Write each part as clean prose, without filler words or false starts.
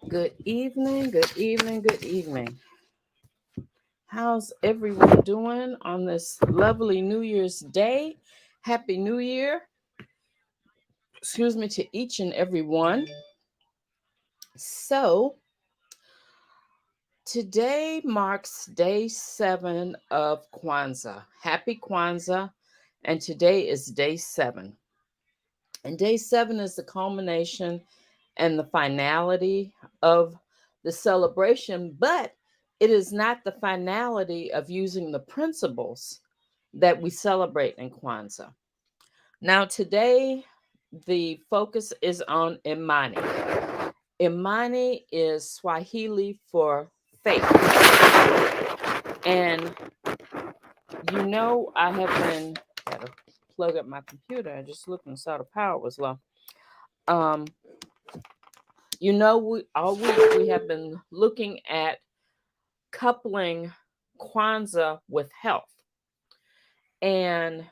Good evening, good evening, good evening. How's everyone doing on this lovely New Year's Day? Happy New Year, excuse me, to each and every one. So, today marks day 7 of Kwanzaa. Happy Kwanzaa, and today is day 7. And day 7 is the culmination and the finality of the celebration, but it is not the finality of using the principles that we celebrate in Kwanzaa. Now, today, the focus is on Imani. Imani is Swahili for faith. And I have been, gotta plug up my computer. I just looked and saw the power was low. Um, we all week we have been looking at coupling Kwanzaa with health. And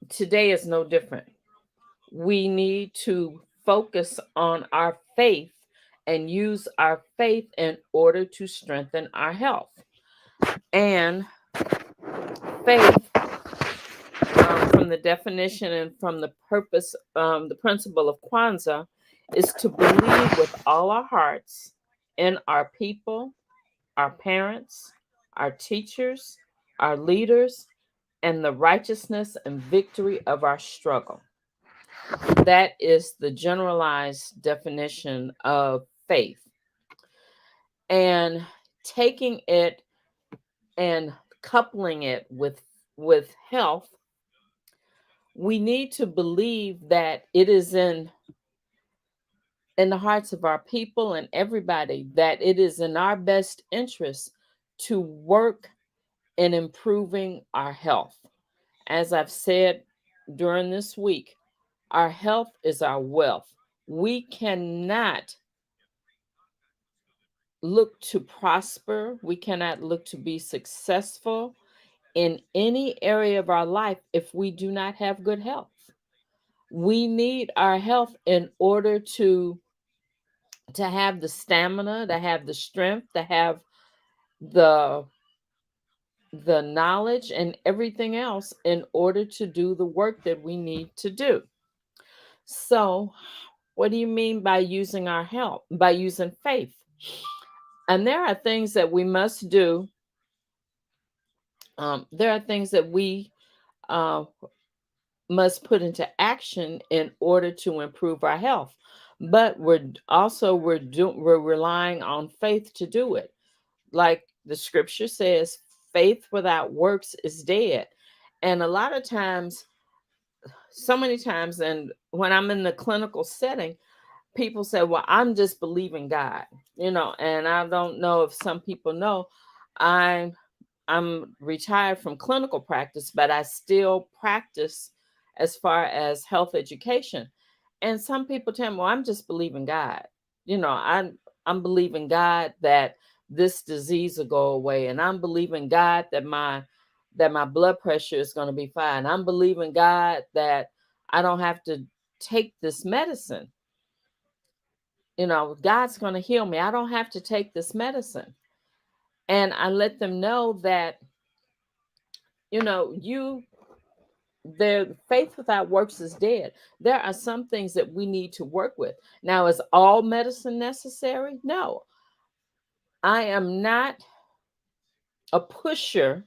today is no different. We need to focus on our faith and use our faith in order to strengthen our health. And faith, from the definition and from the purpose, the principle of Kwanzaa, is to believe with all our hearts in our people, our parents, our teachers, our leaders, and the righteousness and victory of our struggle. That is the generalized definition of faith. And taking it and coupling it with health, we need to believe that it is in the hearts of our people and everybody that it is in our best interest to work in improving our health. As I've said during this week, our health is our wealth. We cannot look to prosper, we cannot look to be successful in any area of our life if we do not have good health. We need our health in order to have the stamina, to have the strength, to have the the knowledge and everything else in order to do the work that we need to do. So, what do you mean by using our help? By using faith. And there are things that we must do. There are things that we uh, must put into action in order to improve our health. But we're relying on faith to do it. Like the scripture says, faith without works is dead. And a lot of times, so many times, and when I'm in the clinical setting, people say, well, I'm just believing God, and I don't know if some people know, i'm I'm retired from clinical practice, but I still practice as far as health education. And some people tell me, well, I'm just believing God. I'm believing God that this disease will go away, and I'm believing God that my blood pressure is going to be fine. I'm believing God that I don't have to take this medicine. God's going to heal me. I don't have to take this medicine. And I let them know that, you their faith without works is dead. There are some things that we need to work with. Now, is all medicine necessary? No. I am not a pusher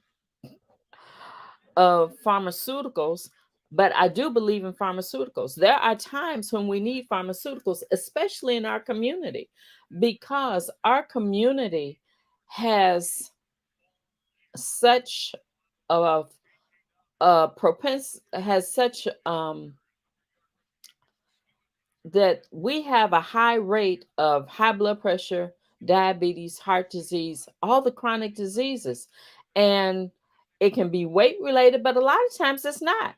of pharmaceuticals, but I do believe in pharmaceuticals. There are times when we need pharmaceuticals, especially in our community, because our community has such a, has such that we have a high rate of high blood pressure, diabetes, heart disease, all the chronic diseases. And it can be weight related, but a lot of times it's not.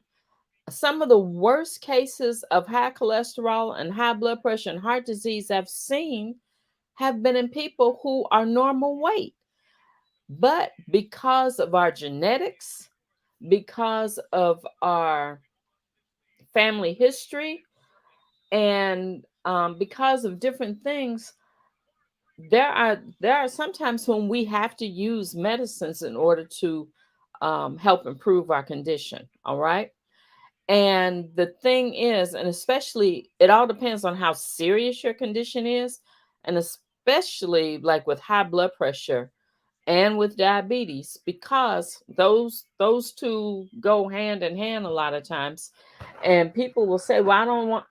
Some of the worst cases of high cholesterol and high blood pressure and heart disease I've seen have been in people who are normal weight. But because of our genetics, because of our family history, And because of different things, there are sometimes when we have to use medicines in order to help improve our condition. All right. And the thing is, and especially, it all depends on how serious your condition is, and especially like with high blood pressure and with diabetes, because those two go hand in hand a lot of times. And people will say, "Well, I don't want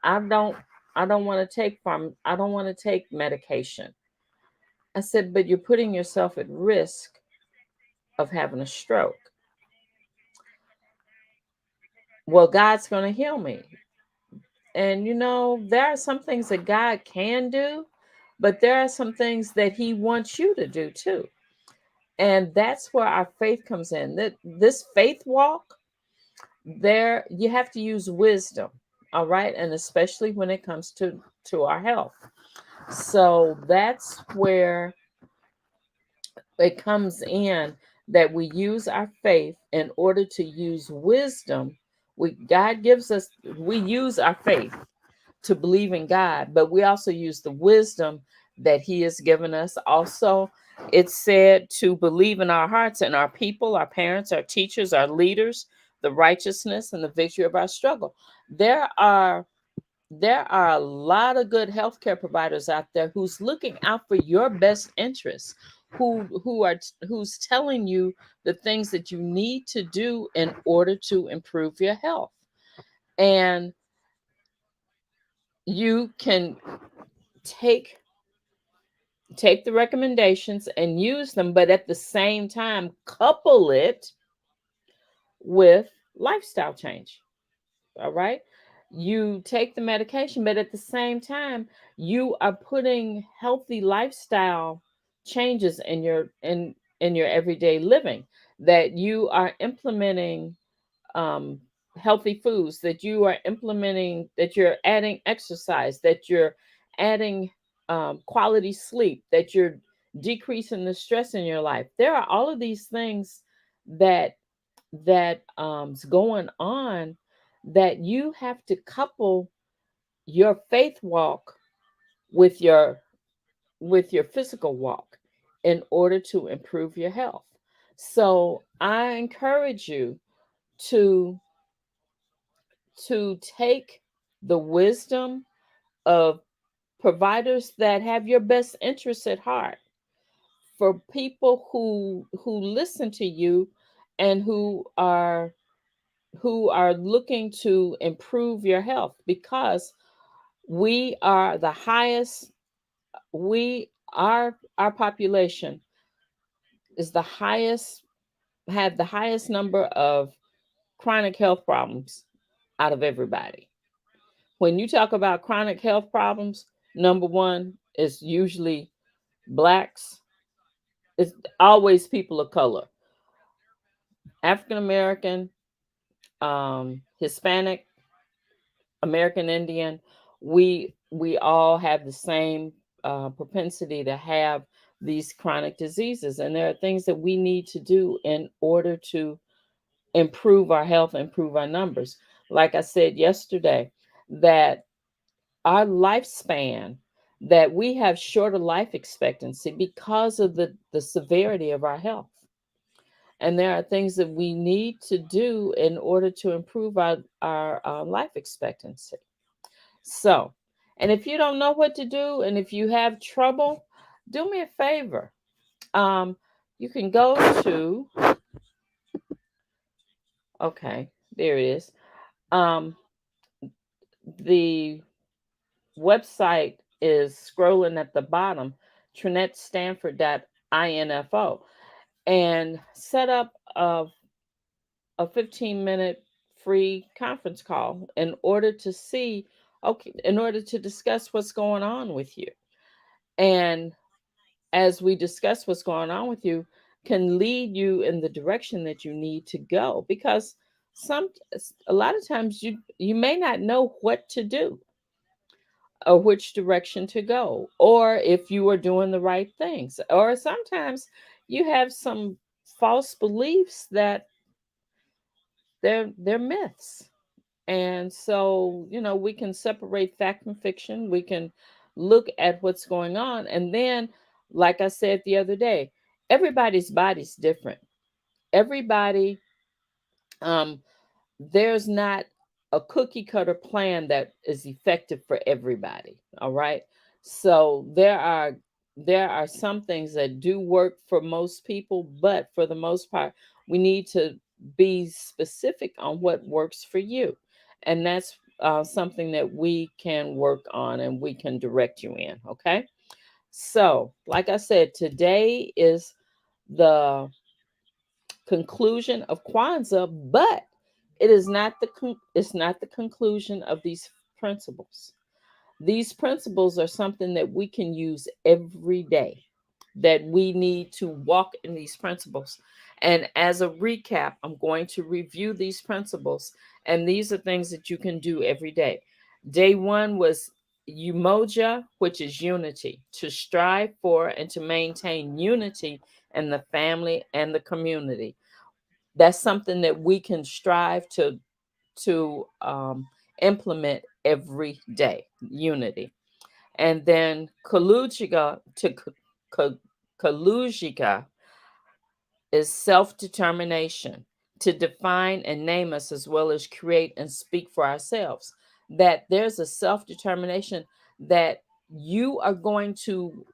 to take I don't want to take medication." I said, "But you're putting yourself at risk of having a stroke." Well, God's going to heal me. And there are some things that God can do, but there are some things that He wants you to do too. And that's where our faith comes in. That this faith walk, there you have to use wisdom, all right? And especially when it comes to our health. So that's where it comes in, that we use our faith in order to use wisdom. God gives us, we use our faith to believe in God, but we also use the wisdom that He has given us. Also, it's said to believe in our hearts and our people, our parents, our teachers, our leaders, the righteousness and the victory of our struggle. There are there are a lot of good healthcare providers out there who's looking out for your best interests, who's telling you the things that you need to do in order to improve your health. And you can take take the recommendations and use them, but at the same time couple it with lifestyle change. All right. You take the medication, but at the same time, you are putting healthy lifestyle changes in your everyday living, that you are implementing um, healthy foods, that you are implementing, that you're adding exercise, that you're adding quality sleep, that you're decreasing the stress in your life. There are all of these things that is going on, that you have to couple your faith walk with your physical walk in order to improve your health. So I encourage you to take the wisdom of providers that have your best interests at heart, for people who listen to you and who are looking to improve your health, because we are the highest we our population is the highest have the highest number of chronic health problems out of everybody. When you talk about chronic health problems, number one is usually blacks. It's always people of color, African American, Hispanic, American Indian. We all have the same propensity to have these chronic diseases, and there are things that we need to do in order to improve our health, improve our numbers. Like I said yesterday, that our lifespan, that we have shorter life expectancy because of the severity of our health. And there are things that we need to do in order to improve our life expectancy. So, and if you don't know what to do, and if you have trouble, do me a favor. Um, you can go to, okay, there it is. Um, the website is scrolling at the bottom, trinettestanford.info, and set up a 15-minute free conference call in order to see, okay, in order to discuss what's going on with you. And as we discuss what's going on with you, can lead you in the direction that you need to go, because some a lot of times you may not know what to do or which direction to go, or if you are doing the right things, or sometimes you have some false beliefs that they're myths. And so, we can separate fact from fiction. We can look at what's going on. And then, like I said the other day, everybody's body's different. Everybody, um, there's not a cookie cutter plan that is effective for everybody. All right. So there are some things that do work for most people, but for the most part, we need to be specific on what works for you. And that's something that we can work on and we can direct you in. Okay. So, like I said, today is the conclusion of Kwanzaa, but it's not the conclusion of these principles. These principles are something that we can use every day, that we need to walk in these principles. And as a recap, I'm going to review these principles, and these are things that you can do every day. Day one was umoja, which is unity, to strive for and to maintain unity in the family and the community. That's something that we can strive to implement every day. Unity. And then Kalujiga is self-determination, to define and name us as well as create and speak for ourselves. That there's a self-determination that you are going to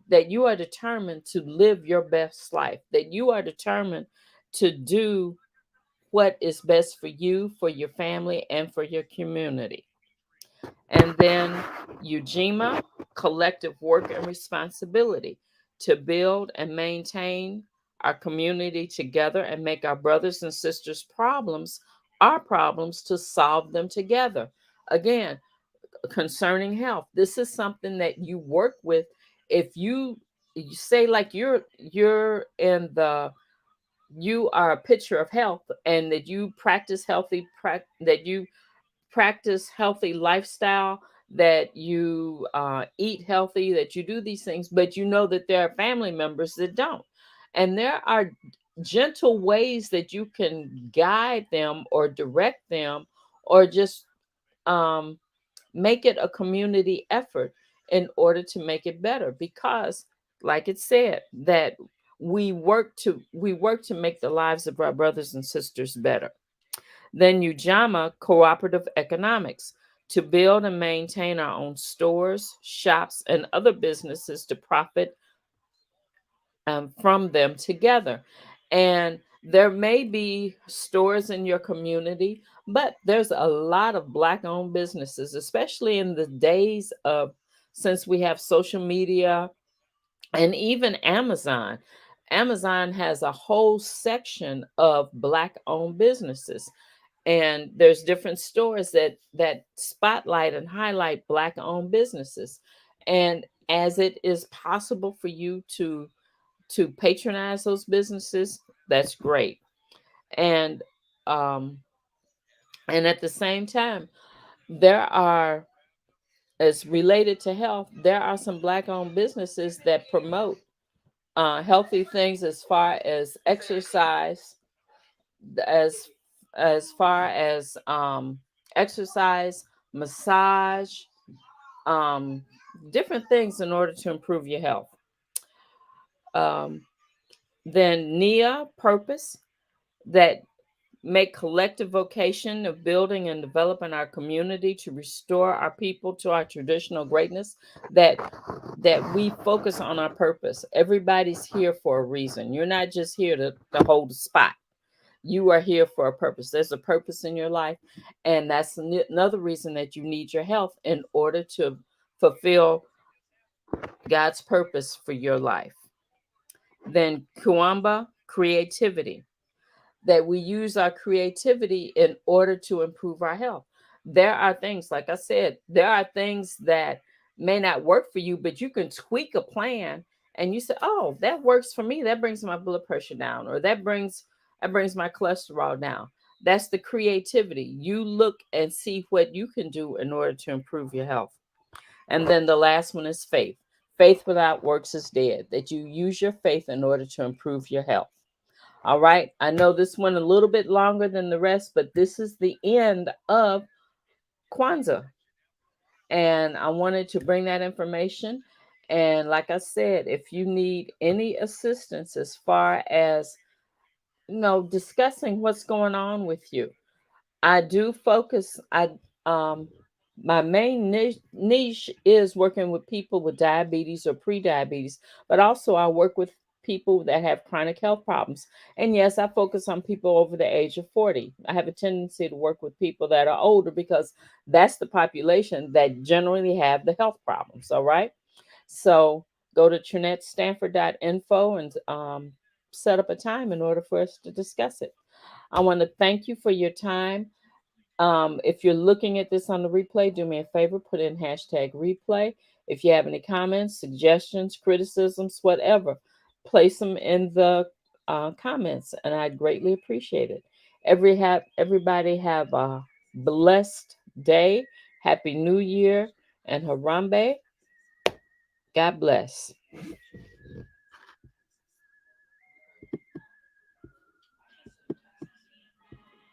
that you are determined to live your best life, that you are determined to do what is best for you, for your family, and for your community. And then Ujima, collective work and responsibility, to build and maintain our community together and make our brothers and sisters' problems our problems, to solve them together. Again, concerning health, this is something that you work with. If you say, like, you're in the you are a picture of health, and that you that you practice healthy lifestyle, that you eat healthy, that you do these things, but you know that there are family members that don't. And there are gentle ways that you can guide them or direct them, or just um, make it a community effort in order to make it better. Because, like it said, that we work to make the lives of our brothers and sisters better. Then Ujama, cooperative economics, to build and maintain our own stores, shops, and other businesses to profit from them together. And there may be stores in your community, but there's a lot of Black owned businesses, especially in the days of, since we have social media and even Amazon. Amazon has a whole section of Black owned businesses, and there's different stores that spotlight and highlight Black owned businesses. And as it is possible for you to patronize those businesses, that's great. And um and at the same time, there are, as related to health, there are some Black owned businesses that promote healthy things, as far as exercise, as far as exercise, massage, um different things in order to improve your health. um then Nia, purpose, that make collective vocation of building and developing our community to restore our people to our traditional greatness, that we focus on our purpose. Everybody's here for a reason. You're not just here to hold a spot. You are here for a purpose. There's a purpose in your life, and that's another reason that you need your health in order to fulfill God's purpose for your life. Then Kuamba, creativity, that we use our creativity in order to improve our health. There are things, like I said, there are things that may not work for you, but you can tweak a plan, and you say, "Oh, that works for me. That brings my blood pressure down, or that brings my cholesterol down." That's the creativity. You look and see what you can do in order to improve your health. And then the last one is faith. Faith without works is dead. That you use your faith in order to improve your health. All right. I know this one a little bit longer than the rest, but this is the end of Kwanzaa. And I wanted to bring that information. And like I said, if you need any assistance as far as, discussing what's going on with you, I do focus. Um my main niche is working with people with diabetes or pre-diabetes, but also I work with people that have chronic health problems. And yes, I focus on people over the age of 40. I have a tendency to work with people that are older because that's the population that generally have the health problems. All right. So go to trinettestanford.info and set up a time in order for us to discuss it. I want to thank you for your time. If you're looking at this on the replay, do me a favor, put in hashtag replay. If you have any comments, suggestions, criticisms, whatever, place them in the comments, and I'd greatly appreciate it. Everybody have a blessed day. Happy New Year and Harambe. God bless.